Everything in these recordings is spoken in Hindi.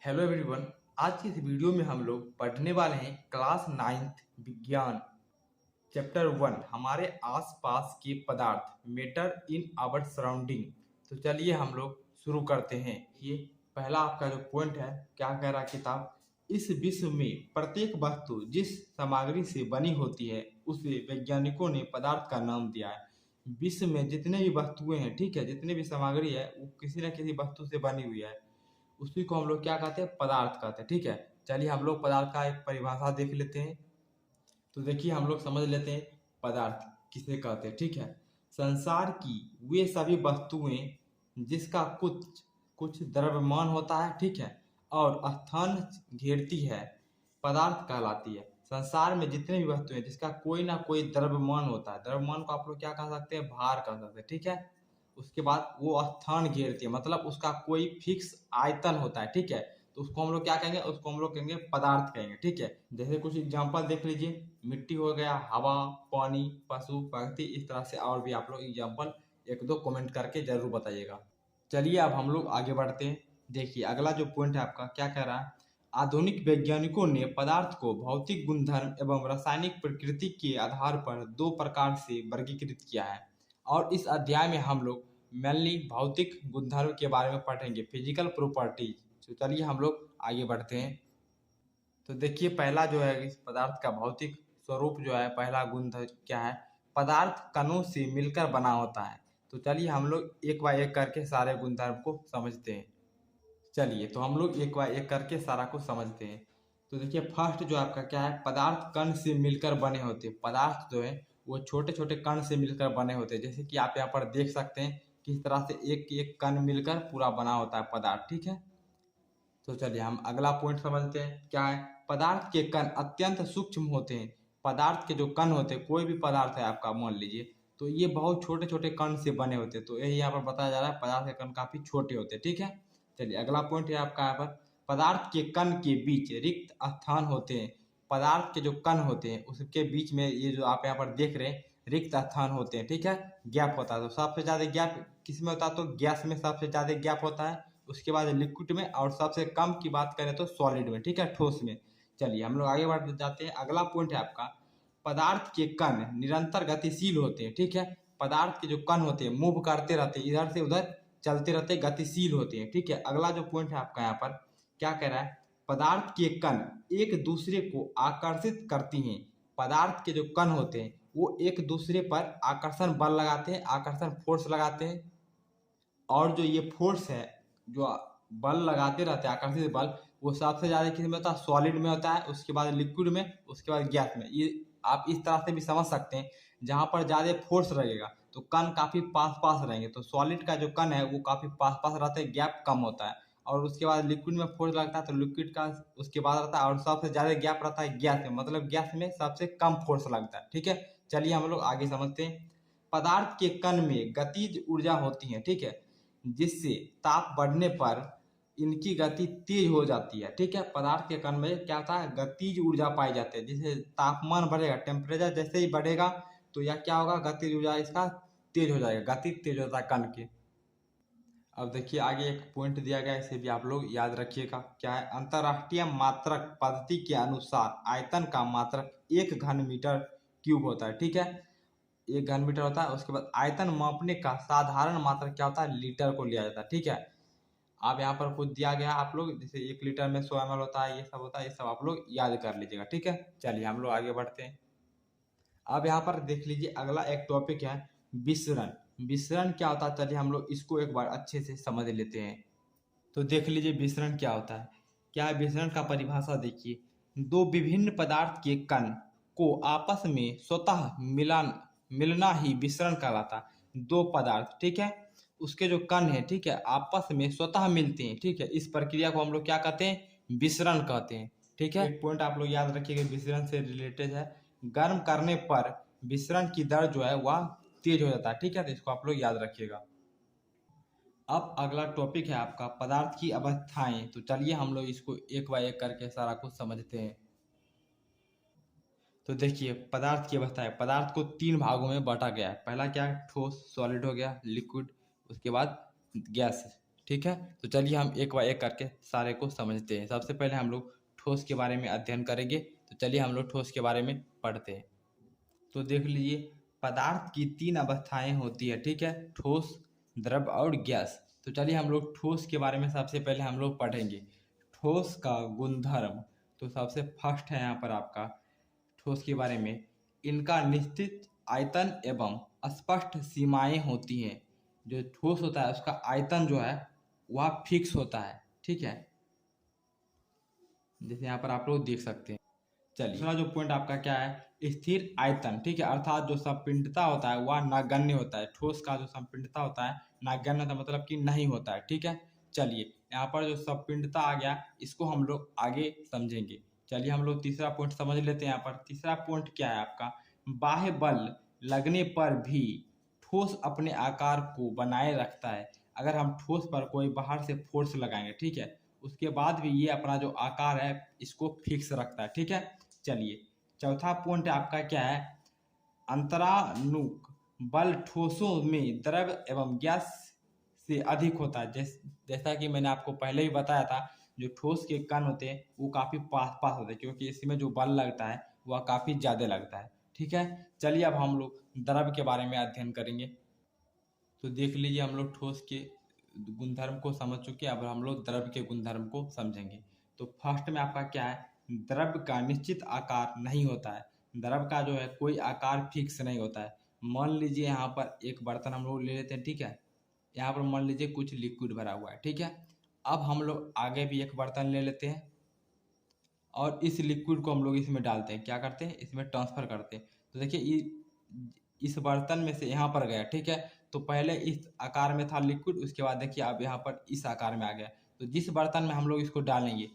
Hello everyone. आज की इस वीडियो में हम लोग पढ़ने वाले हैं क्लास 9th विज्ञान चैप्टर 1 हमारे आसपास के पदार्थ मैटर इन आवर सराउंडिंग। तो चलिए हम लोग शुरू करते हैं। ये पहला आपका जो पॉइंट है, क्या कह रहा है किताब, इस विश्व में प्रत्येक वस्तु जिस सामग्री से बनी होती है उसे वैज्ञानिकों ने पदार्थ का नाम दिया है। विश्व में जितने भी वस्तुएं हैं, ठीक है, जितने भी सामग्री है वो किसी न किसी वस्तु से बनी हुई है, उसी को हम लोग क्या कहते हैं, पदार्थ कहते हैं। ठीक है, चलिए हम लोग पदार्थ का एक परिभाषा देख लेते हैं। तो देखिए हम लोग समझ लेते हैं पदार्थ किसे कहते हैं। ठीक है, संसार की वे सभी वस्तुएं जिसका कुछ कुछ द्रव्यमान होता है, ठीक है, और स्थान घेरती है, पदार्थ कहलाती है। संसार में जितने भी वस्तुएं जिसका कोई ना कोई द्रव्यमान होता है, द्रव्यमान को आप लोग क्या कह सकते हैं, भार कह सकते हैं। ठीक है, उसके बाद वो स्थान घेरती है, मतलब उसका कोई फिक्स आयतन होता है। ठीक है, तो उसको हम लोग क्या कहेंगे, उसको हम लोग कहेंगे पदार्थ कहेंगे। ठीक है, जैसे कुछ एग्जांपल देख लीजिए, मिट्टी हो गया, हवा, पानी, पशु पक्षी, इस तरह से और भी आप लोग एग्जांपल एक दो कमेंट करके जरूर बताइएगा। चलिए अब हम लोग आगे बढ़ते हैं। देखिए अगला जो पॉइंट है आपका, क्या कह रहा है, आधुनिक वैज्ञानिकों ने पदार्थ को भौतिक गुणधर्म एवं रासायनिक प्रकृति के आधार पर दो प्रकार से वर्गीकृत किया है। और इस अध्याय में हम लोग मेनली भौतिक गुणधर्म के बारे में पढ़ेंगे, फिजिकल प्रॉपर्टीज। तो चलिए हम लोग आगे बढ़ते हैं। तो देखिए पहला जो है इस पदार्थ का भौतिक स्वरूप जो है, पहला गुण क्या है, पदार्थ कणों से मिलकर बना होता है। तो चलिए हम लोग एक बार एक करके सारे गुणधर्म को समझते हैं। चलिए तो हम लोग एक बार एक करके सारा को समझते हैं। तो देखिए फर्स्ट जो आपका क्या है, पदार्थ कण से मिलकर बने होते हैं। पदार्थ जो है वो छोटे छोटे कण से मिलकर बने होते हैं, जैसे कि आप यहाँ पर देख सकते हैं किस तरह से एक एक कण मिलकर पूरा बना होता है पदार्थ। ठीक है, तो चलिए हम अगला पॉइंट समझते हैं, क्या है, पदार्थ के कण अत्यंत सूक्ष्म होते हैं। पदार्थ के जो कण होते हैं, कोई भी पदार्थ है आपका मान लीजिए, तो ये बहुत छोटे छोटे कण से बने होते हैं। तो यही यहाँ पर बताया जा रहा है, पदार्थ के कण काफी छोटे होते हैं। ठीक है, चलिए अगला पॉइंट है आपका यहाँ पर, पदार्थ के कण के बीच रिक्त स्थान होते हैं। पदार्थ के जो कण होते हैं उसके बीच में ये जो आप यहाँ पर देख रहे हैं रिक्त स्थान होते हैं। ठीक है, गैप होता है। तो सबसे ज्यादा गैप किस में होता है, तो गैस में सबसे ज्यादा गैप होता है, उसके बाद लिक्विड में, और सबसे कम की बात करें तो सॉलिड में। ठीक है, ठोस में। चलिए हम लोग आगे बढ़ जाते हैं। अगला पॉइंट है आपका, पदार्थ के कण निरंतर गतिशील होते हैं। ठीक है, पदार्थ के जो कण होते हैं मूव करते रहते हैं, इधर से उधर चलते रहते हैं, गतिशील होते हैं। ठीक है, अगला जो पॉइंट है आपका यहाँ पर, क्या कह रहा है, पदार्थ के कण एक दूसरे को आकर्षित करती हैं। पदार्थ के जो कण होते हैं वो एक दूसरे पर आकर्षण बल लगाते हैं, आकर्षण फोर्स लगाते हैं। और जो ये फोर्स है, जो बल लगाते रहते हैं आकर्षित बल, वो सबसे ज्यादा किस में होता है, सॉलिड में होता है, उसके बाद लिक्विड में, उसके बाद गैस में। ये आप इस तरह से भी समझ सकते हैं, जहां पर ज्यादा फोर्स लगेगा तो कण काफी पास पास रहेंगे। तो सॉलिड का जो कण है वो काफी पास पास रहते हैं, गैप कम होता है। और उसके बाद लिक्विड में फोर्स लगता है तो लिक्विड का उसके बाद रहता है, और सबसे ज्यादा गैप रहता है गैस में, मतलब गैस में सबसे कम फोर्स लगता है। ठीक है, चलिए हम लोग आगे समझते हैं। पदार्थ के कण में गतिज ऊर्जा होती है। ठीक है, जिससे ताप बढ़ने पर इनकी गति तेज हो जाती है। ठीक है, पदार्थ के कण में क्या होता है, गतिज ऊर्जा पाई जाती है। जैसे तापमान बढ़ेगा, टेम्परेचर जैसे ही बढ़ेगा तो यह क्या होगा, गतिज ऊर्जा इसका तेज हो जाएगा, गति तेज होता है कण की। अब देखिए आगे एक पॉइंट दिया गया है, इसे भी आप लोग याद रखिएगा, क्या है, अंतरराष्ट्रीय मात्रक पद्धति के अनुसार आयतन का मात्रक 1 घन मीटर क्यूब होता है। ठीक है, 1 घन मीटर होता है। उसके बाद आयतन मापने का साधारण मात्रक क्या होता है, लीटर को लिया जाता है। ठीक है, आप यहाँ पर कुछ दिया गया आप लोग, जैसे 1 लीटर में 100 ml होता है, ये सब होता है, ये सब आप लोग याद कर लीजिएगा। ठीक है, चलिए हम लोग आगे बढ़ते हैं। अब यहाँ पर देख लीजिए अगला एक टॉपिक है विसरण। विसरण क्या होता है, चलिए हम लोग इसको एक बार अच्छे से समझ लेते हैं। तो देख लीजिए विसरण क्या होता है, क्या है विसरण का परिभाषा देखिए, दो विभिन्न पदार्थ के कण को आपस में स्वतः मिलना ही विसरण कहलाता है। दो पदार्थ, ठीक है, उसके जो कण है, ठीक है, आपस में स्वतः मिलते हैं। ठीक है, इस प्रक्रिया को हम लोग क्या कहते हैं, विसरण कहते हैं। ठीक है, एक पॉइंट आप लोग याद रखिएगा, विसरण से रिलेटेड है, गर्म करने पर विसरण की दर जो है वह तेज हो जाता है। ठीक है, तो इसको आप लोग याद रखिएगा। अब अगला टॉपिक है आपका पदार्थ की अवस्थाएं। तो चलिए हम लोग इसको एक बाय एक करके सारा कुछ समझते हैं। तो देखिए पदार्थ की अवस्था है, पदार्थ को 3 भागों में बांटा गया है। पहला क्या है, ठोस, सॉलिड हो गया, लिक्विड, उसके बाद गैस। ठीक है। तो चलिए हम एक बार एक करके सारे को समझते हैं। सबसे पहले हम लोग ठोस के बारे में अध्ययन करेंगे। तो चलिए हम लोग ठोस के बारे में पढ़ते हैं। तो देख लीजिए, पदार्थ की 3 अवस्थाएं होती है, ठीक है, ठोस, द्रव और गैस। तो चलिए हम लोग ठोस के बारे में सबसे पहले हम लोग पढ़ेंगे। ठोस का गुणधर्म, तो सबसे फर्स्ट है यहाँ पर आपका ठोस के बारे में, इनका निश्चित आयतन एवं स्पष्ट सीमाएं होती हैं। जो ठोस होता है उसका आयतन जो है वह फिक्स होता है, ठीक है, जैसे यहाँ पर आप लोग देख सकते हैं। चलिए दूसरा जो पॉइंट आपका क्या है, स्थिर आयतन, ठीक है, अर्थात जो संपिंडता होता है वह नगण्य होता है। ठोस का जो संपिंडता होता है नगण्य होता है, मतलब कि नहीं होता है, ठीक है। चलिए यहाँ पर जो संपिंडता आ गया इसको हम लोग आगे समझेंगे। चलिए हम लोग तीसरा पॉइंट समझ लेते हैं। यहाँ पर तीसरा पॉइंट क्या है आपका, बाह्य बल लगने पर भी ठोस अपने आकार को बनाए रखता है। अगर हम ठोस पर कोई बाहर से फोर्स लगाएंगे, ठीक है, उसके बाद भी ये अपना जो आकार है इसको फिक्स रखता है, ठीक है। चलिए चौथा पॉइंट आपका क्या है, अंतरानुक बल ठोसों में द्रव एवं गैस से अधिक होता है। जैसा कि मैंने आपको पहले ही बताया था, जो ठोस के कण होते हैं वो काफ़ी पास पास होते हैं, क्योंकि इसमें जो बल लगता है वह काफ़ी ज़्यादा लगता है, ठीक है। चलिए अब हम लोग द्रव के बारे में अध्ययन करेंगे। तो देख लीजिए, हम लोग ठोस के गुणधर्म को समझ चुके हैं, अब हम लोग द्रव के गुणधर्म को समझेंगे। तो फर्स्ट में आपका क्या है, द्रव का निश्चित आकार नहीं होता है। द्रव का जो है कोई आकार फिक्स नहीं होता है। मान लीजिए यहाँ पर एक बर्तन हम लोग ले लेते हैं, ठीक है, यहाँ पर मान लीजिए कुछ लिक्विड भरा हुआ है, ठीक है। अब हम लोग आगे भी एक बर्तन ले लेते हैं और इस लिक्विड को हम लोग इसमें डालते हैं, क्या करते हैं, इसमें ट्रांसफर करते हैं। तो देखिए इस बर्तन में से यहाँ पर गया, ठीक है। तो पहले इस आकार में था लिक्विड, उसके बाद देखिए अब यहाँ पर इस आकार में आ गया। तो जिस बर्तन में हम लोग इसको डालेंगे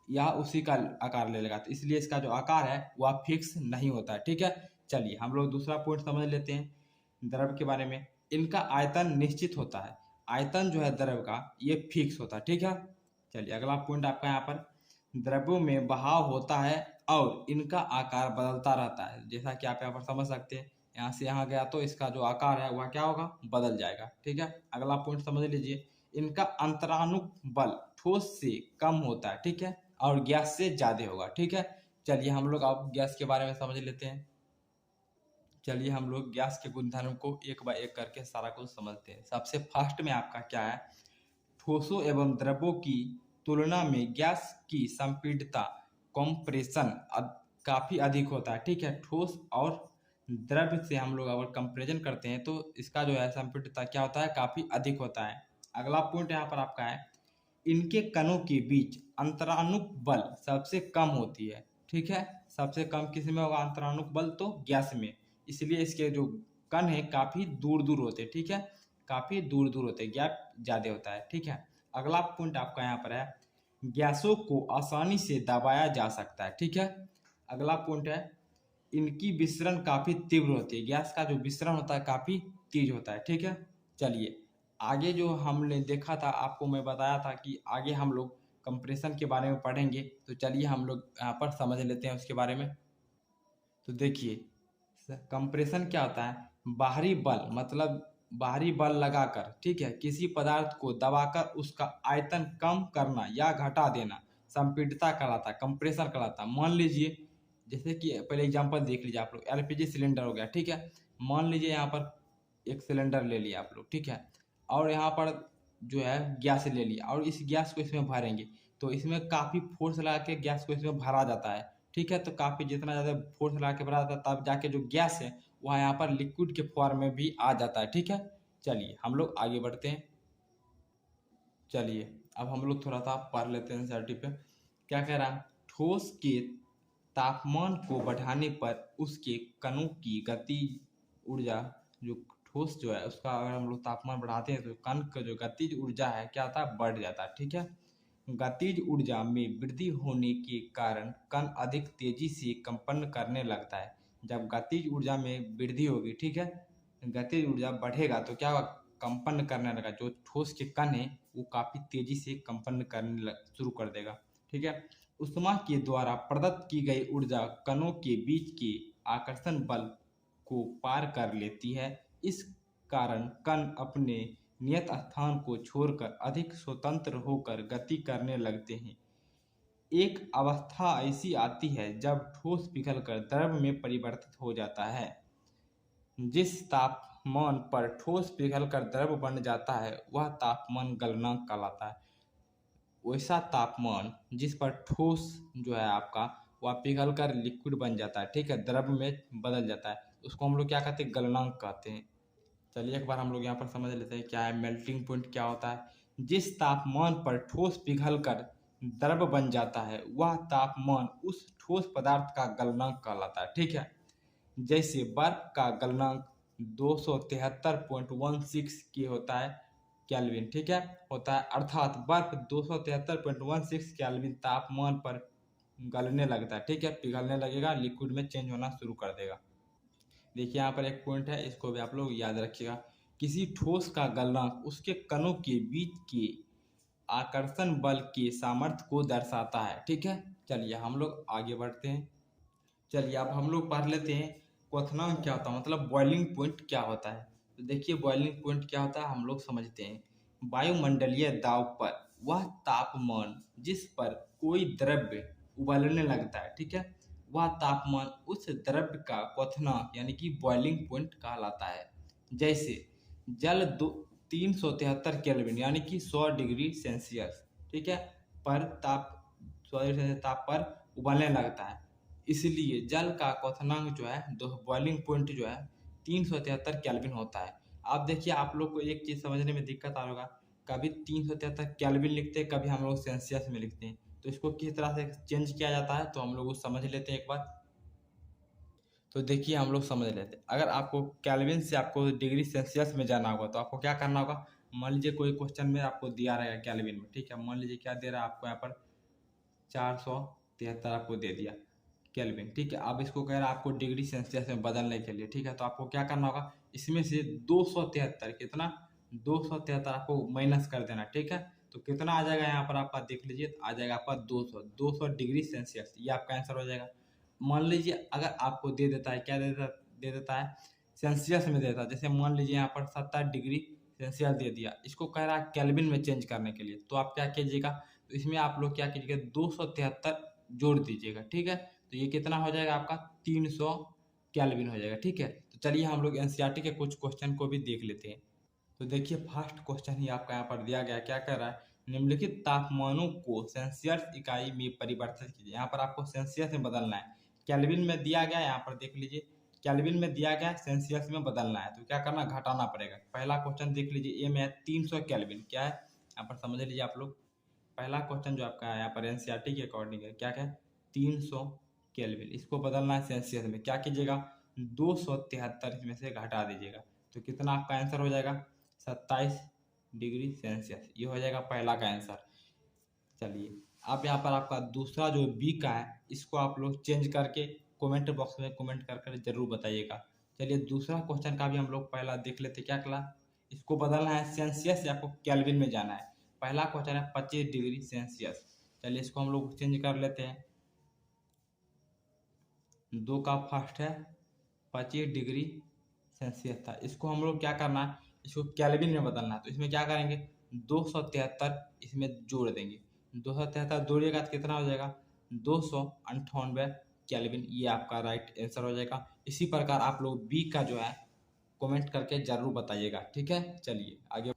यह उसी का आकार ले लेगा, तो इसलिए इसका जो आकार है वह फिक्स नहीं होता है, ठीक है। चलिए हम लोग दूसरा पॉइंट समझ लेते हैं द्रव के बारे में। इनका आयतन निश्चित होता है। आयतन जो है द्रव का ये फिक्स होता है, ठीक है। चलिए अगला पॉइंट आपका यहाँ पर, द्रव्यों में बहाव होता है और इनका आकार बदलता रहता है। जैसा कि आप यहाँ पर समझ सकते हैं, यहाँ से यहाँ गया तो इसका जो आकार है वह क्या होगा, बदल जाएगा, ठीक है। अगला पॉइंट समझ लीजिए, इनका अंतरानुक बल ठोस से कम होता है, ठीक है, और गैस से ज़्यादा होगा, ठीक है। चलिए हम लोग अब गैस के बारे में समझ लेते हैं। चलिए हम लोग गैस के गुणधर्म को एक बाय एक करके सारा कुछ समझते हैं। सबसे फर्स्ट में आपका क्या है, ठोसों एवं द्रवों की तुलना में गैस की संपीड़ितता कंप्रेशन काफ़ी अधिक होता है, ठीक है। ठोस और द्रव से हम लोग अगर कंपेरिजन करते हैं तो इसका जो है संपीड़ितता क्या होता है, काफ़ी अधिक होता है। अगला पॉइंट यहाँ पर आपका है, इनके कणों के बीच अंतरानुक बल सबसे कम होती है, ठीक है। सबसे कम किस में होगा अंतरानुक बल, तो गैस में। इसलिए इसके जो कण है काफ़ी दूर दूर होते हैं, ठीक है, काफ़ी दूर दूर होते हैं, गैप ज़्यादा होता है, ठीक है। अगला पॉइंट आपका यहाँ पर है, गैसों को आसानी से दबाया जा सकता है, ठीक है। अगला पॉइंट है, इनकी विसरण काफ़ी तीव्र होती है। गैस का जो विसरण होता है काफ़ी तेज होता है, ठीक है। चलिए आगे जो हमने देखा था, आपको मैं बताया था कि आगे हम लोग कंप्रेशन के बारे में पढ़ेंगे। तो चलिए हम लोग यहाँ पर समझ लेते हैं उसके बारे में। तो देखिए कंप्रेशन क्या होता है, बाहरी बल, मतलब बाहरी बल लगाकर, ठीक है, किसी पदार्थ को दबाकर उसका आयतन कम करना या घटा देना संपीड़ितता कहलाता है, कंप्रेशन कहलाता है। मान लीजिए, जैसे कि पहले एग्जांपल देख लीजिए आप लोग, एलपीजी सिलेंडर हो गया, ठीक है। मान लीजिए यहाँ पर एक सिलेंडर ले लिया आप लोग, ठीक है, और यहाँ पर जो है गैस ले लिया और इस गैस को इसमें भरेंगे, तो इसमें काफ़ी फोर्स लगा के गैस को इसमें भरा जाता है, ठीक है। तो काफ़ी जितना ज़्यादा फोर्स लगा के भरा जाता है तब जाके जो गैस है वह यहाँ पर लिक्विड के फॉर्म में भी आ जाता है, ठीक है। चलिए हम लोग आगे बढ़ते हैं। चलिए अब हम लोग थोड़ा सा पढ़ लेते हैं सर्टिफ पे क्या कह रहा है, ठोस के तापमान को बढ़ाने पर उसके कणों की गति ऊर्जा, जो ठोस जो है उसका अगर हम लोग तापमान बढ़ाते हैं तो कण का जो गतिज ऊर्जा है क्या होता है, बढ़ जाता है, ठीक है। गतिज ऊर्जा में वृद्धि होने के कारण कण अधिक तेजी से कंपन करने लगता है। जब गतिज ऊर्जा में वृद्धि होगी, ठीक है, गतिज ऊर्जा बढ़ेगा तो क्या होगा, कंपन करने लगा। जो ठोस के कण है वो काफ़ी तेजी से कंपन करने शुरू कर देगा, ठीक है। उष्मा के द्वारा प्रदत्त की गई ऊर्जा कणों के बीच के आकर्षण बल को पार कर लेती है। इस कारण कण अपने नियत स्थान को छोड़कर अधिक स्वतंत्र होकर गति करने लगते हैं। एक अवस्था ऐसी आती है जब ठोस पिघलकर द्रव में परिवर्तित हो जाता है। जिस तापमान पर ठोस पिघलकर द्रव बन जाता है वह तापमान गलनांक कहलाता है। वैसा तापमान जिस पर ठोस जो है आपका वह पिघलकर लिक्विड बन जाता है, ठीक है, द्रव में बदल जाता है, उसको हम लोग क्या कहते हैं, गलनांक कहते हैं। चलिए एक बार हम लोग यहाँ पर समझ लेते हैं क्या है मेल्टिंग पॉइंट क्या होता है। जिस तापमान पर ठोस पिघलकर द्रव बन जाता है वह तापमान उस ठोस पदार्थ का गलनांक कहलाता है, ठीक है। जैसे बर्फ का गलनांक 273.16 के होता है केल्विन, ठीक है, होता है, अर्थात बर्फ 273.16 केल्विन तापमान पर गलने लगता है, ठीक है, पिघलने लगेगा, लिक्विड में चेंज होना शुरू कर देगा। देखिए यहाँ पर एक पॉइंट है, इसको भी आप लोग याद रखिएगा। किसी ठोस का गलनांक उसके कणों के बीच के आकर्षण बल के सामर्थ्य को दर्शाता है, ठीक है। चलिए हम लोग आगे बढ़ते हैं। चलिए अब हम लोग पढ़ लेते हैं क्वथनांक क्या होता है, मतलब बॉइलिंग पॉइंट क्या होता है। तो देखिए बॉइलिंग पॉइंट क्या होता है हम लोग समझते हैं। वायुमंडलीय दाब पर वह तापमान जिस पर कोई द्रव्य उबलने लगता है, ठीक है, वह तापमान उस द्रव्य का क्वथनांक यानी कि बॉइलिंग पॉइंट कहलाता है। जैसे जल 373 केल्विन यानी कि 100 डिग्री सेल्सियस, ठीक है, पर ताप 100 डिग्री सेल्सियस ताप पर उबलने लगता है, इसलिए जल का क्वथनांक जो है बॉइलिंग पॉइंट जो है 373 केल्विन होता है। आप देखिए आप लोग को एक चीज़ समझने में दिक्कत आ होगा, कभी 373 केल्विन लिखते हैं, कभी हम लोग सेल्सियस में लिखते हैं, तो इसको किस तरह से चेंज किया जाता है तो हम लोग समझ लेते हैं एक बार। तो देखिए हम लोग समझ लेते हैं, अगर आपको केल्विन से आपको डिग्री सेल्सियस में जाना होगा तो आपको क्या करना होगा। मान लीजिए कोई क्वेश्चन में आपको दिया रहेगा केल्विन में, ठीक है, मान लीजिए क्या दे रहा है आपको यहाँ पर 473 आपको दे दिया केल्विन, ठीक है। अब इसको कह रहा है आपको डिग्री सेल्सियस में बदलने के लिए, ठीक है, तो आपको क्या करना होगा, इसमें से 273 कितना 273 आपको माइनस कर देना, ठीक है। तो कितना आ जाएगा यहाँ पर आपका देख लीजिए, आ जाएगा आपका 200 डिग्री सेल्सियस, ये आपका आंसर हो जाएगा। मान लीजिए अगर आपको दे देता है क्या दे देता है सेल्सियस में देता है, जैसे मान लीजिए यहाँ पर 70 डिग्री सेल्सियस दे दिया, इसको कह रहा है केल्विन में चेंज करने के लिए, तो आप क्या कीजिएगा, तो इसमें आप लोग क्या कीजिएगा 273 जोड़ दीजिएगा, ठीक है, तो ये कितना हो जाएगा आपका 300 केल्विन हो जाएगा, ठीक है। तो चलिए हम लोग एनसीईआरटी के कुछ क्वेश्चन को भी देख लेते हैं। तो देखिए फर्स्ट क्वेश्चन ही आपका यहाँ पर दिया गया, क्या कर रहा है, निम्नलिखित तापमानों को सेल्सियस इकाई में परिवर्तित कीजिए। यहाँ पर आपको सेल्सियस में बदलना है, केल्विन में दिया गया, यहाँ पर देख लीजिए केल्विन में दिया गया, सेल्सियस में बदलना है, तो क्या करना, घटाना पड़ेगा। पहला क्वेश्चन देख लीजिए, ए में है 300 केल्विन, क्या है यहाँ पर समझ लीजिए आप लोग। पहला क्वेश्चन जो आपका है यहाँ पर एनसीईआरटी के अकॉर्डिंग है, क्या क्या 300 केल्विन, इसको बदलना है सेल्सियस में, क्या कीजिएगा 273 इसमें से घटा दीजिएगा, तो कितना आपका आंसर हो जाएगा 27 डिग्री सेल्सियस, ये हो जाएगा पहला का आंसर। चलिए अब यहाँ पर आपका दूसरा जो बी का है, इसको आप लोग चेंज करके कमेंट बॉक्स में कमेंट कर जरूर बताइएगा। चलिए दूसरा क्वेश्चन का भी हम लोग पहला देख लेते, क्या कला, इसको बदलना है सेल्सियस से आपको केल्विन में जाना है। पहला क्वेश्चन है 25 डिग्री सेल्सियस, चलिए इसको हम लोग चेंज कर लेते हैं। दो का फर्स्ट है 25 डिग्री सेल्सियस था, इसको हम लोग क्या करना है, इसको केल्विन में बदलना है, तो इसमें क्या करेंगे 273 इसमें जोड़ देंगे, 273 जोड़िएगा तो कितना हो जाएगा 298 केल्विन, ये आपका राइट आंसर हो जाएगा। इसी प्रकार आप लोग बी का जो है कमेंट करके जरूर बताइएगा, ठीक है। चलिए आगे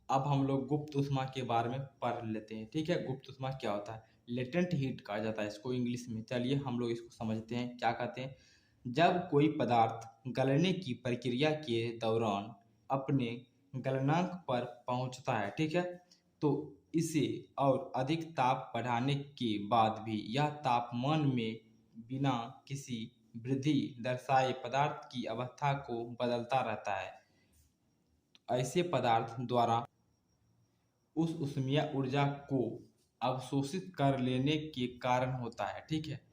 अब हम लोग गुप्त ऊष्मा के बारे में पढ़ लेते हैं, ठीक है। गुप्त ऊष्मा क्या होता है, लेटेंट हीट कहा जाता है इसको इंग्लिश में। चलिए हम लोग इसको समझते हैं क्या कहते हैं। जब कोई पदार्थ गलने की प्रक्रिया के दौरान अपने गलनांक पर पहुंचता है, ठीक है, तो इसे और अधिक ताप बढ़ाने के बाद भी यह तापमान में बिना किसी वृद्धि दर्शाए पदार्थ की अवस्था को बदलता रहता है। ऐसे पदार्थ द्वारा उस ऊष्मीय ऊर्जा को अवशोषित कर लेने के कारण होता है, ठीक है।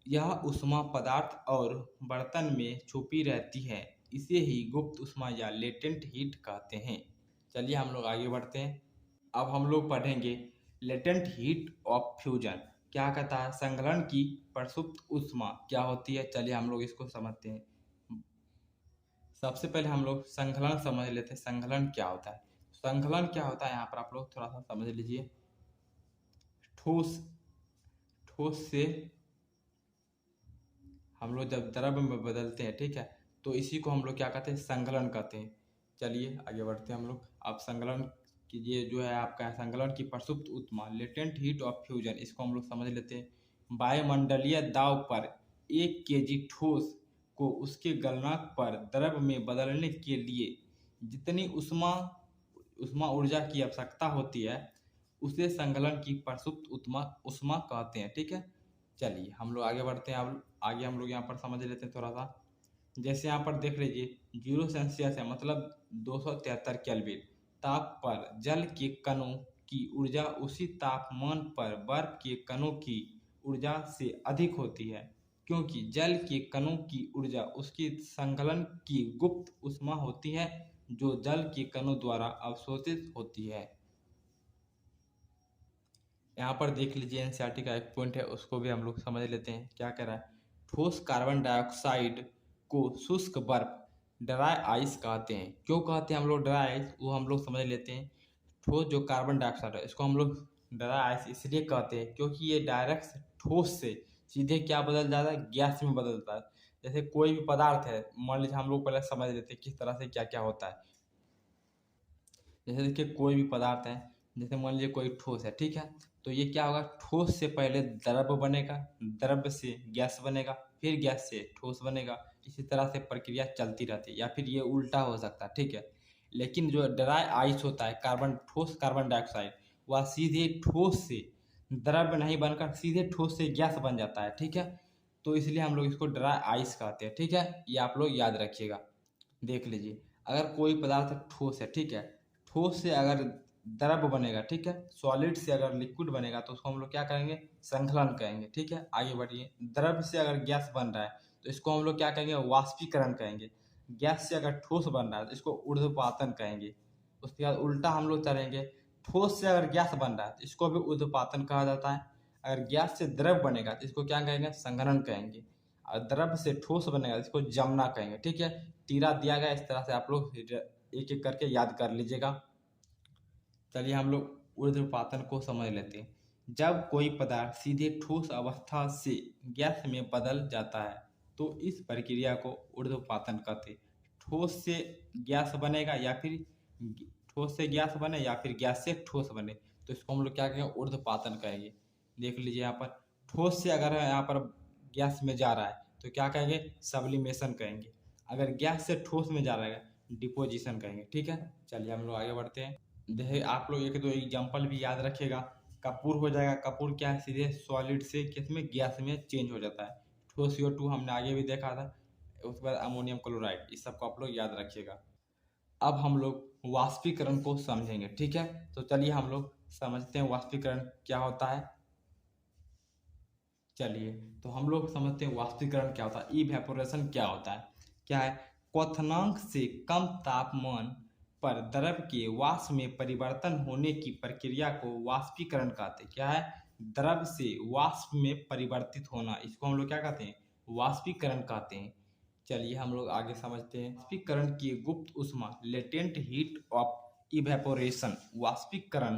यह ऊष्मा पदार्थ और बर्तन में छुपी रहती है, इसे ही गुप्त ऊष्मा या लेटेंट हीट कहते हैं। चलिए हम लोग आगे बढ़ते हैं। अब हम लोग पढ़ेंगे लेटेंट हीट ऑफ फ्यूजन, क्या कहता है, संघनन की प्रसुप्त ऊष्मा क्या होती है। चलिए हम लोग इसको समझते हैं। सबसे पहले हम लोग संघनन समझ लेते हैं, संघनन क्या होता है। संघलन क्या होता है यहाँ पर आप लोग थोड़ा सा समझ लीजिए। ठोस ठोस से हम लोग जब द्रव में बदलते हैं, ठीक है, तो इसी को हम लोग क्या कहते हैं, संघलन कहते हैं। चलिए आगे बढ़ते हैं हम लोग। आप संघलन कीजिए, जो है आपका संघलन की प्रसुप्त ऊष्मा, लेटेंट हीट ऑफ फ्यूजन, इसको हम लोग समझ लेते हैं। वायुमंडलीय दाब पर 1 केजी ठोस को उसके गलनांक पर द्रव में बदलने के लिए जितनी ऊष्मा ऊष्मा ऊर्जा की आवश्यकता होती है, उसे संघलन की प्रसुप्त ऊष्मा ऊष्मा कहते हैं, ठीक है। चलिए हम लोग आगे बढ़ते हैं। अब आगे हम लोग यहाँ पर समझ लेते हैं थोड़ा सा। जैसे यहाँ पर देख लीजिए 0 सेल्सियस है, मतलब 273 केल्विन ताप पर जल के कणों की ऊर्जा उसी तापमान पर बर्फ के कणों की ऊर्जा से अधिक होती है, क्योंकि जल के कणों की ऊर्जा उसकी संघलन की गुप्त ऊष्मा होती है, जो जल के कणों द्वारा अवशोषित होती है। यहाँ पर देख लीजिए एनसीईआरटी का एक पॉइंट है, उसको भी हम लोग समझ लेते हैं। क्या कह रहा है, ठोस कार्बन डाइऑक्साइड को शुष्क बर्फ ड्राई आइस कहते हैं। क्यों कहते हैं हम लोग ड्राई आइस, वो हम लोग समझ लेते हैं। ठोस जो कार्बन डाइऑक्साइड है, इसको हम लोग ड्राई आइस इसलिए कहते हैं क्योंकि ये डायरेक्ट ठोस से सीधे क्या बदल जाता है, गैस में बदलता है। जैसे कोई भी पदार्थ है, मान लीजिए हम लोग पहले समझ लेते हैं किस तरह से क्या क्या होता है। जैसे देखिए कोई भी पदार्थ है, जैसे मान लीजिए कोई ठोस है, ठीक है, तो ये क्या होगा, ठोस से पहले द्रव बनेगा, द्रव से गैस बनेगा, फिर गैस से ठोस बनेगा। इसी तरह से प्रक्रिया चलती रहती है, या फिर ये उल्टा हो सकता है, ठीक है। लेकिन जो ड्राई आइस होता है, ठोस कार्बन डाइऑक्साइड, वह सीधे ठोस से द्रव नहीं बनकर सीधे ठोस से गैस बन जाता है, ठीक है। तो इसलिए हम लोग इसको ड्राई आइस कहते हैं, ठीक है। ये आप लोग याद रखिएगा। देख लीजिए, अगर कोई पदार्थ ठोस है, ठीक है, ठोस से अगर द्रव बनेगा, ठीक है, सॉलिड से अगर लिक्विड बनेगा, तो उसको हम लोग क्या करेंगे, संकलन कहेंगे, ठीक है। आगे बढ़िए, द्रव से अगर गैस बन रहा है, तो इसको हम लोग क्या कहेंगे, वाष्पीकरण कहेंगे। गैस से अगर ठोस बन रहा है, तो इसको ऊर्ध्वपातन कहेंगे। उसके बाद उल्टा हम लोग करेंगे, ठोस से अगर गैस बन रहा है, तो इसको भी ऊर्ध्वपातन कहा जाता है। अगर गैस से द्रव बनेगा, तो इसको क्या कहेंगे, संघनन कहेंगे। और द्रव से ठोस बनेगा, इसको जमना कहेंगे, ठीक है। तीरा दिया गया, इस तरह से आप लोग एक एक करके याद कर लीजिएगा। चलिए हम लोग ऊर्ध्वपातन को समझ लेते हैं। जब कोई पदार्थ सीधे ठोस अवस्था से गैस में बदल जाता है, तो इस प्रक्रिया को ऊर्ध्वपातन कहते हैं। ठोस से गैस बनेगा, या फिर ठोस से गैस बने, या फिर गैस से ठोस बने, तो इसको हम लोग क्या कहेंगे, ऊर्ध्वपातन कहेंगे। देख लीजिए यहाँ पर, ठोस से अगर यहाँ पर गैस में जा रहा है, तो क्या कहेंगे, सब्लिमेशन कहेंगे। अगर गैस से ठोस में जा रहा है, डिपोजिशन कहेंगे, ठीक है। चलिए हम लोग आगे बढ़ते हैं। जैसे आप लोग एक दो एग्जाम्पल भी याद रखिएगा। कपूर हो जाएगा, कपूर क्या है, सीधे सॉलिड से किस में, गैस में चेंज हो जाता है। ठोस CO2 हमने आगे भी देखा था। उसके बाद अमोनियम क्लोराइड, इस सबको आप लोग याद रखिएगा। अब हम लोग वाष्पीकरण को समझेंगे, ठीक है। तो चलिए हम लोग समझते हैं वाष्पीकरण क्या होता है। चलिए तो हम लोग समझते हैं वाष्पीकरण क्या होता है, इवेपोरेशन क्या होता है। क्या है, क्वथनांक से कम तापमान पर द्रव के वाष्प में परिवर्तन होने की प्रक्रिया को वाष्पीकरण कहते हैं। क्या है, द्रव से वाष्प में परिवर्तित होना, इसको हम लोग क्या कहते हैं, वाष्पीकरण कहते हैं। चलिए हम लोग आगे समझते हैं। वाष्पीकरण की गुप्त ऊष्मा, लेटेंट हीट ऑफ इवेपोरेशन। वाष्पीकरण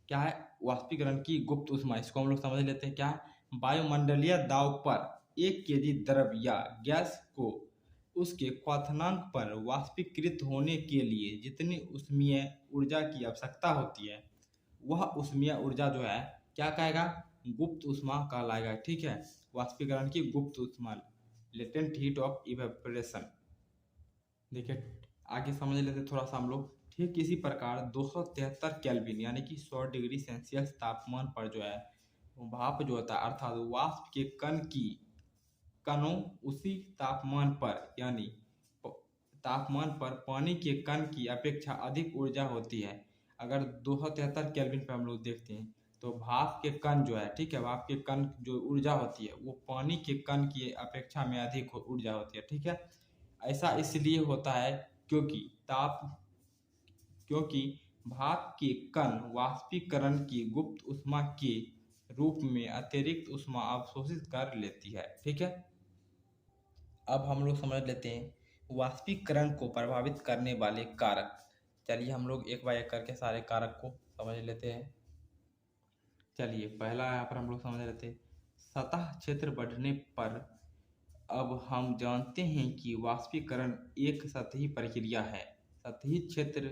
क्या है, वाष्पीकरण की गुप्त ऊष्मा, इसको हम लोग समझ लेते हैं। क्या है, वायुमंडलीय दाब पर 1 केजी द्रव या गैस को उसके क्वथनांक पर वाष्पीकृत होने के लिए जितनी ऊष्मीय ऊर्जा की आवश्यकता होती है, वह ऊष्मीय ऊर्जा जो है क्या कहेगा, गुप्त ऊष्मा कहलाएगा, ठीक है। वाष्पीकरण की गुप्त ऊष्मा, लेटेंट हीट ऑफ इवेपोरेशन। देखिए आगे समझ लेते थोड़ा सा हम लोग। ठीक इसी प्रकार 273 केल्विन यानी कि 100 डिग्री सेल्सियस तापमान पर जो है भाप जो होता है, अर्थात वाष्प के कणों उसी तापमान पर, यानी तापमान पर पानी के कण की अपेक्षा अधिक ऊर्जा होती है। अगर 273 केल्विन पर हम लोग देखते हैं, तो भाप के कण जो है, ठीक है, भाप के कण जो ऊर्जा होती है, वो पानी के कण की अपेक्षा में अधिक ऊर्जा होती है, ठीक है। ऐसा इसलिए होता है क्योंकि भाप के कण वाष्पीकरण की गुप्त ऊष्मा के रूप में अतिरिक्त ऊष्मा अवशोषित कर लेती है, ठीक है। अब हम लोग समझ लेते हैं वाष्पीकरण को प्रभावित करने वाले कारक। चलिए हम लोग एक बार एक करके सारे कारक को समझ लेते हैं। चलिए पहला यहाँ पर हम लोग समझ लेते हैं। सतह क्षेत्र बढ़ने पर अब हम जानते हैं कि वाष्पीकरण एक सतही प्रक्रिया है। सतही क्षेत्र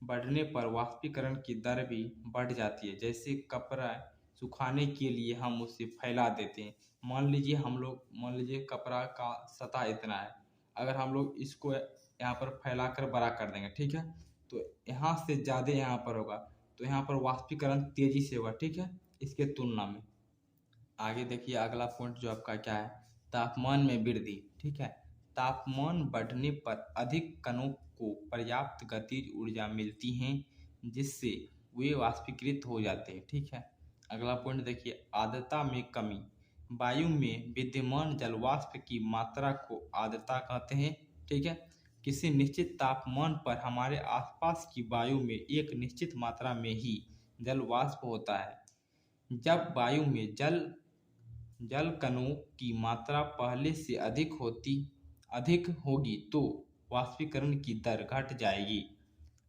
बढ़ने पर वाष्पीकरण की दर भी बढ़ जाती है। जैसे कपड़ा सुखाने के लिए हम उसे फैला देते हैं। मान लीजिए कपड़ा का सतह इतना है, अगर हम लोग इसको यहाँ पर फैला कर बड़ा कर देंगे, ठीक है, तो यहाँ से ज़्यादा यहाँ पर होगा, तो यहाँ पर वाष्पीकरण तेजी से होगा, ठीक है, इसके तुलना में। आगे देखिए अगला पॉइंट जो आपका क्या है, तापमान में वृद्धि, ठीक है। तापमान बढ़ने पर अधिक कणों को पर्याप्त गतिज ऊर्जा मिलती है जिससे वे वाष्पीकृत हो जाते हैं, ठीक है। अगला पॉइंट देखिए, आर्द्रता में कमी। वायु में विद्यमान जलवाष्प की मात्रा को आर्द्रता कहते हैं, ठीक है। किसी निश्चित तापमान पर हमारे आसपास की वायु में एक निश्चित मात्रा में ही जलवाष्प होता है। जब वायु में जल कणों की मात्रा पहले से अधिक होगी तो वाष्पीकरण की दर घट जाएगी।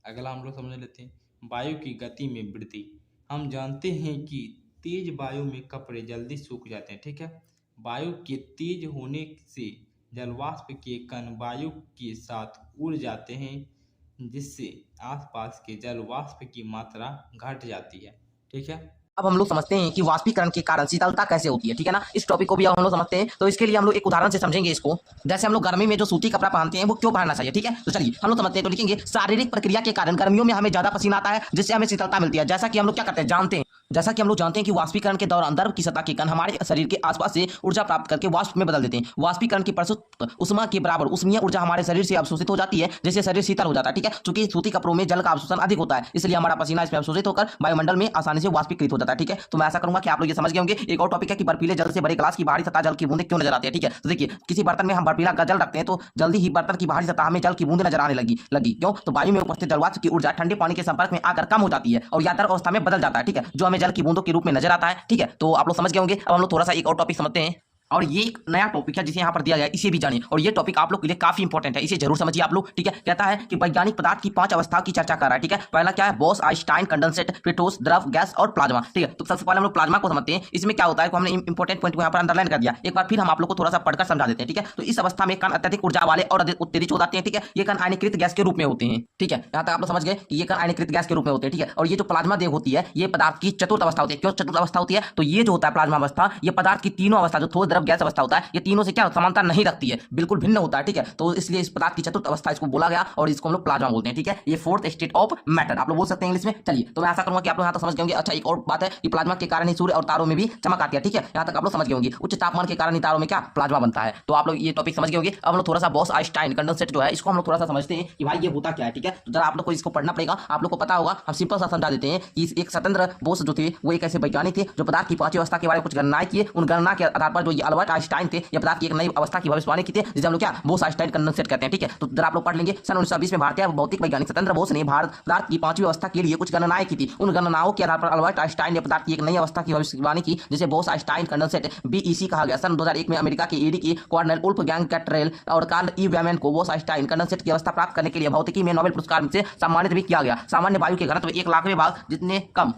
अगला हम लोग समझ लेते हैं, वायु की गति में वृद्धि। हम जानते हैं कि तेज वायु में कपड़े जल्दी सूख जाते हैं, ठीक है। वायु के तेज होने से जलवाष्प के कण वायु के साथ उड़ जाते हैं जिससे आसपास के जलवाष्प की मात्रा घट जाती है, ठीक है। अब हम लोग समझते हैं कि वाष्पीकरण के कारण शीतलता कैसे होती है, ठीक है ना। इस टॉपिक को भी अब हम लोग समझते हैं, तो इसके लिए हम लोग एक उदाहरण से समझेंगे इसको। जैसे हम लोग गर्मी में जो सूती कपड़ा पहनते हैं वो क्यों पहनना चाहिए, ठीक है। तो चलिए हम लोग समझते हैं। तो लिखेंगे शारीरिक प्रक्रिया के कारण गर्मियों में हमें ज्यादा पसीना आता है जिससे हमें शीतलता मिलती है। जैसा कि हम लोग क्या करते हैं जानते हैं, जैसा कि हम लोग जानते हैं कि वाष्पीकरण के दौरान द्रव की सतह के कण हमारे शरीर के आसपास से ऊर्जा प्राप्त करके वाष्प में बदल देते हैं। वाष्पीकरण की प्रस्तुत उष्मा के बराबर उष्मीय ऊर्जा हमारे शरीर से अवशोषित हो जाती है जिससे शरीर शीतल हो जाता है, ठीक है। चूंकि सूती कपड़ों में जल का अवशोषण अधिक होता है इसलिए हमारा पसीना इसमें अवशोषित होकर वायुमंडल में आसानी से वाष्पीकृत हो जाता है, ठीक है। तो मैं ऐसा करूंगा कि आप लोग ये समझ गए होंगे। एक और टॉपिक है कि बर्फीले जल से बड़े ग्लास की बाहरी सतह जल की बूंदें क्यों नजर आती है, ठीक है। तो देखिए किसी बर्तन में हम बर्फीला जल रखते हैं तो जल्दी ही बर्तन की बाहरी सतह में जल की बूंदें नजर आने लगी क्यों? तो वायु में उपस्थित जलवाष्प की ऊर्जा ठंडे पानी के संपर्क में आकर कम हो जाती है और यादर अवस्था में बदल जाता है, ठीक है, जो हमें जल की बूंदों के रूप में नजर आता है, ठीक है। तो आप लोग समझ गए होंगे। अब हम लोग थोड़ा सा एक और टॉपिक समझते हैं और ये एक नया टॉपिक है जिसे यहाँ पर दिया गया है, इसे भी जानिए। और ये टॉपिक आप लोग के लिए काफी इंपॉर्टेंट है, इसे जरूर समझिए आप लोग, ठीक है। कहता है कि वैज्ञानिक पदार्थ की 5 अवस्थाओं की चर्चा कर रहा है, ठीक है। पहला क्या है, बॉस, आइंस्टाइन, कंडेंसेट, फिर ठोस, द्रव, गैस और प्लाज्मा, ठीक है। तो सबसे पहले हम लोग प्लाज्मा को समझते हैं। इसमें क्या होता है, हमने इंपॉर्टेंट पॉइंट को यहाँ पर अंडरलाइन कर दिया। एक बार फिर हम आप लोग को थोड़ा सा पढ़कर समझा देते हैं, ठीक है। तो इस अवस्था में कण अत्यधिक ऊर्जा वाले और अधिक उत्तेजित हो जाते हैं, ठीक है। ये कण आयनीकृत गैस के रूप में होते हैं, ठीक है। यहाँ तक आप लोग समझ गए कि ये कण आयनीकृत गैस के रूप में होते हैं, ठीक है। और ये जो प्लाज्मा देह होती है ये पदार्थ की चतुर्थ अवस्था होती है। क्यों चतुर्थ अवस्था होती है? तो ये जो होता है प्लाज्मा अवस्था, ये पदार्थ की तीनों अवस्था जो ठोस, द्रव, गैस अवस्था होता है, ये तीनों से क्या समानता नहीं रखती है, बिल्कुल भिन्न होता है, ठीक है। तो इसलिए इस पदार्थ की चतुर्थ अवस्था इसको बोला गया और इसको हम लोग प्लाज्मा बोलते हैं, ठीक है। ये फोर्थ स्टेट ऑफ मैटर आप लोग बोल सकते हैं इंग्लिश में। चलिए तो मैं ऐसा करूंगा कि आप लोग यहाँ तक समझ गए होंगे। अच्छा एक और बात है कि प्लाज्मा के कारण ही सूर्य और तारों में भी चमक आती है, ठीक है। यहाँ तक आप लोग समझ गए होंगे। उच्च तापमान के कारण ही तारों में क्या प्लाज्मा बनता है। तो आप लोग ये टॉपिक समझ गए होंगे। अब हम लोग थोड़ा सा बॉस, आइंस्टाइन, कंडेंसेट जो है इसको हम लोग थोड़ा सा समझते हैं कि भाई ये होता क्या है, ठीक है। तो जरा आप लोग को इसको पढ़ना पड़ेगा, आप लोग को पता होगा। हम सिंपल सा समझा देते हैं कि एक स्वतंत्र बोस जो थे वो एक ऐसे वैज्ञानिक थे जो पदार्थ की 5वीं अवस्था के बारे में कुछ गणनाएं किए। उन गणना के आधार पर जो ये अल्बर्ट आइंस्टाइन थे ये पदार्थ की एक नई अवस्था की भविष्यवाणी की थी जिसे हम लोग क्या बोस आइंस्टाइन कंडेंसेट कहते हैं, ठीक है। तो जरा आप लोग पढ़ लेंगे। सन 1920 में भारतीय भौतिक वैज्ञानिक स्वतंत्र बोस ने पदार्थ की 5वीं अवस्था के लिए कुछ गणनाएं की थी। उन गणनाओं के आधार पर अल्बर्ट आइंस्टाइन ने पदार्थ की एक नई अवस्था की भविष्यवाणी की जिसे बोस आइंस्टाइन कंडेंसेट बीईसी कहा गया। सन 2001 में अमेरिका के ईडी की कॉर्नेल उल्फ गैंग कैट्रेल और कार्ल ई वैमन को बोस आइंस्टाइन कंडेंसेट की अवस्था प्राप्त करने के लिए भौतिकी में नोबेल पुरस्कार से सम्मानित भी किया गया। सामान्य वायु के घनत्व 1,00,000वें भाग जितने कम,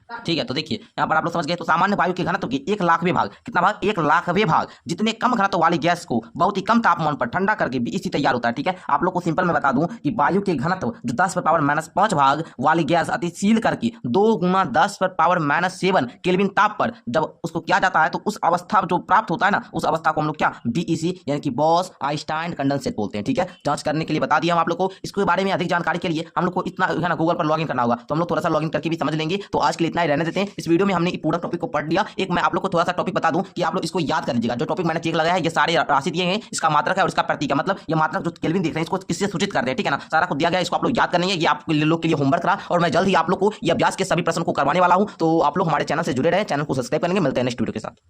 ठीक है। तो देखिए यहाँ पर आप लोग समझ गए। तो सामान्य वायु के घनत्व के 1,00,000वें भाग, कितना भाग? 1,00,000वें भाग जितने कम घनत्व वाली गैस को बहुत ही कम तापमान पर ठंडा करके बीईसी तैयार होता है, ठीक है। आप लोग को सिंपल में बता दूं कि वायु के घनत्व जो 10⁻⁻5 भाग वाली गैस अतिशील करके 2 × 10⁻⁷ केल्विन ताप पर जब उसको किया जाता है तो उस अवस्था जो प्राप्त होता है ना, उस अवस्था को हम लोग क्या बीईसी यानी कि बॉस आइंस्टाइन कंडेंसेट बोलते हैं, ठीक है। जांच करने के लिए बता दिया हम आप लोग को। इसके बारे में अधिक जानकारी के लिए हम लोग को इतना है ना गूगल पर लॉगिन करना होगा, तो हम लोग थोड़ा सा लॉगिन करके भी समझ लेंगे। तो आज के लिए इतना ही रहने देते हैं। इस वीडियो में हमने पूरा टॉपिक को पढ़ लिया। एक मैं आप लोग को थोड़ा सा टॉपिक बता दूं कि आप लोग इसको याद कर लीजिएगा। जो टॉपिक मैंने चेक लगाया है ये सारे राशि दिए हैं, इसका मात्रक है और इसका प्रतीक है। मतलब ये मात्रक जो केल्विन देख रहे हैं इसको किससे सूचित करते हैं, ठीक है ना। सारा कुछ दिया गया है, इसको आप लोग याद करनी है। ये आप लोग के लिए होमवर्क रहा और मैं जल्द ही आप लोग को ये अभ्यास के सभी प्रश्नों को करवाने वाला हूं। तो आप लोग हमारे चैनल से जुड़े रहे, चैनल को सब्सक्राइब करेंगे। मिलते हैं नेक्स्ट वीडियो के साथ।